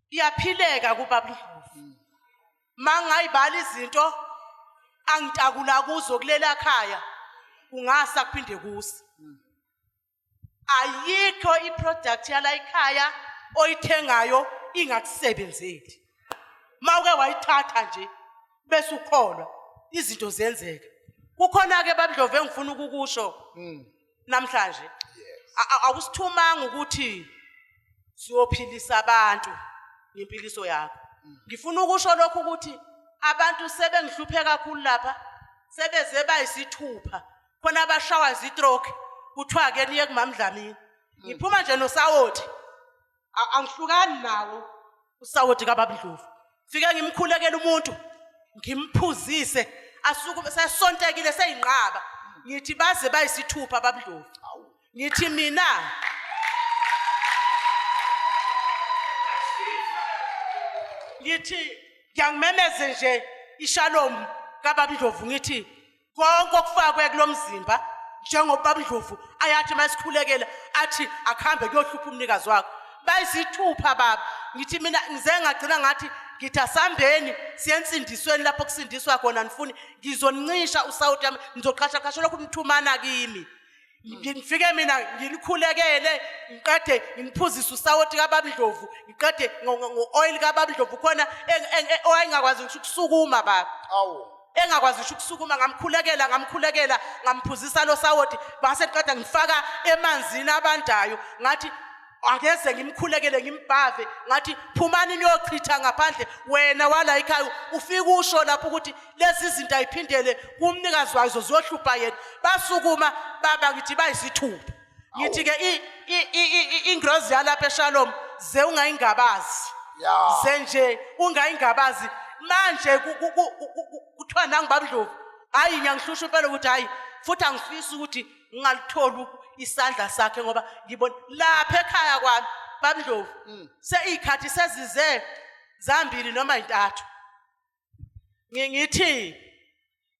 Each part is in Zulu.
Iyaphileka kubaba Ndlovu. Mangayibala izinto angitakula kuzo kulela khaya ungasa kuphinde kusi. Ayikho iproduct yala ekhaya oyithengayo ingakusebenzeli. Mawuke wayithatha nje bese ukholwa izinto zenzeka. Kukhona ke baba Ndlovu engifuna ukukusho namhlanje. Awusithumanga ukuthi siyophilisa abantu ngempiliso yakho. Ngifuna ukusho lokho ukuthi abantu sebengihluphe kakhulu lapha sebeze bayisithupha khona abashawa izistroke kuthiwa ke niye kuMamdlamini. Ngiphuma nje noSawoti angihlukani nawo uSawoti kaBaba Ndlovu. Fike ngimkhulekela umuntu ngimphuzise asuke sesontekile seyinqaba ngithi baze bayisithupha Baba Ndlovu. Ngithi mina ngithi ngiyangimemeze nje iShalom kaBaba Ndlovu ngithi konke okufakwe kulomzimba njengoba Baba Ndlovu ayathi masikhulekela athi akuhambe kuyohlupha umnikazi wakho bayisithupha baba. Ngithi mina ngize ngagcina ngathi ngithi asambeni siyensindisweni lapho kusindiswa khona nifuni ngizoncisha uSawoti yami ngizoqhasha lokho umthumana kimi. Ngifike mina ngilikhulekele ngiqede ngimphuzisa uSawoti kaBaba Ndlovu ngiqede ngo-oil kaBaba Ndlovu khona oyingakwazi ngisho ukusukuma baba. Engakwazi ngisho ukusukuma ngamkhulekela ngamphuzisa lo Sawoti base qeda ngifaka emanzini abandayo ngathi angeze ngimkhulekele ngimbhave ngathi phumani niyochitha ngaphandle wena wala ekhaya ufika usho lapho ukuthi lezi izinto ayiphindele kumnikazi wazo ziyohlupha yena basukuma baba ngithi bayisithupha. Ngithi ke ingrozi yalapha eShalom ze ungayingabazi ze nje ungayingabazi manje kuthiwa nangu Baba Ndlovu hayi ngiyangihlusha impela ukuthi hayi futhi angifisi ukuthi ngingalithola isandla sakhe ngoba ngibona lapha ekhaya kwami Baba Ndlovu seyikhathi sezize zambili noma intathu ngithi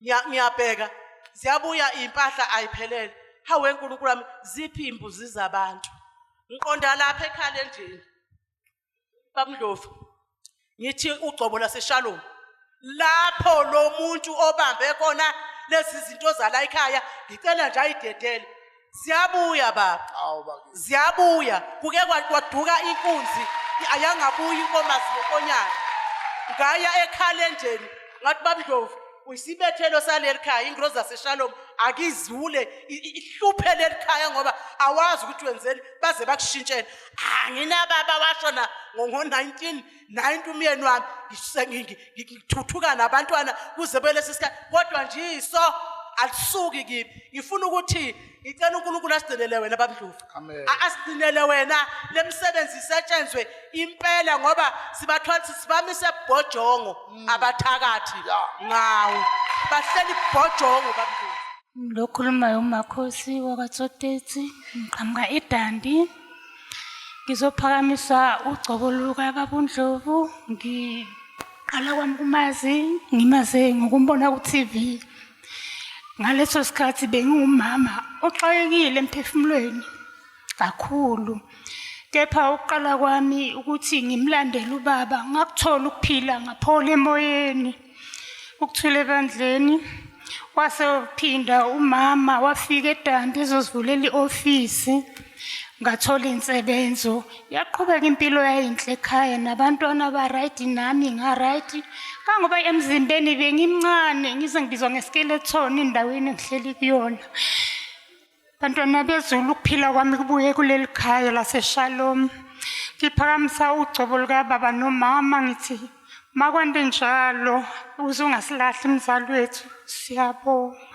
ngiyabheka ziyabuya impahla ayiphelele hawe uNkulunkulu wami ziphi imbuzi zabantu ngiqonda lapha eKhalendini Baba Ndlovu ngithi ugcobo laseShalom lapho lo muntu obambe khona lezi zinto zala ekhaya ngicela nje ayidedele ziyabuya baba ziyabuya kuke kwaduka inkunzi ayangabuyi inkomazi lokonyana ngaya eKhalendini ngathi Baba Ndlovu uyisibethelo saleli khaya ingrozi zaseShalom akizule ihluphe leli khaya ngoba awazi ukuthi wenzeni baze bakushintshela angina baba washona ngo-1990 umyeni wami ngithuthuka nabantwana kuze belesi sikhathi kodwa nje iso alisuki kimi ngifuna ukuthi ngicela uNkulunkulu asigcinele wena Baba Ndlovu asigcinele wena lemsebenzi isetshenzwe impela ngoba sibathwala sibamise ebhojongo abathakathi ngawo bahleli ibhojongo Baba Ndlovu. Lokhulumayo uMakhosi wakwaTsotetsi ngiqhamuka eDandi ngizophakamisa ugcobo luka Baba Ndlovu ngiqala kwami kumazi ngimaze ngokumbona ku-TV. Ngaleso sikhathi bengumama oxakekile emphefumulweni kakhulu kepha uqala kwami ukuthi ngimlandele ubaba ngakuthola ukuphila ngaphola emoyeni ukuthula ebandleni wase uphinda umama wafika eDandi ezozivulela iofisi ngathola insebenzo yaqhubeka impilo yayinhle ekhaya nabantwana ba right nami nga right kangoba emzimbeni bengimncane ngize ngibizwa ngeskeleton endaweni engihleli kuyona. Bantwana bezulu ukuphila kwami kubuye kuleli khaya laseShalom ngiphakamisa ugcobo luka baba nomama ngithi makwande njalo uzungasilahli umzali wethu siyabonga.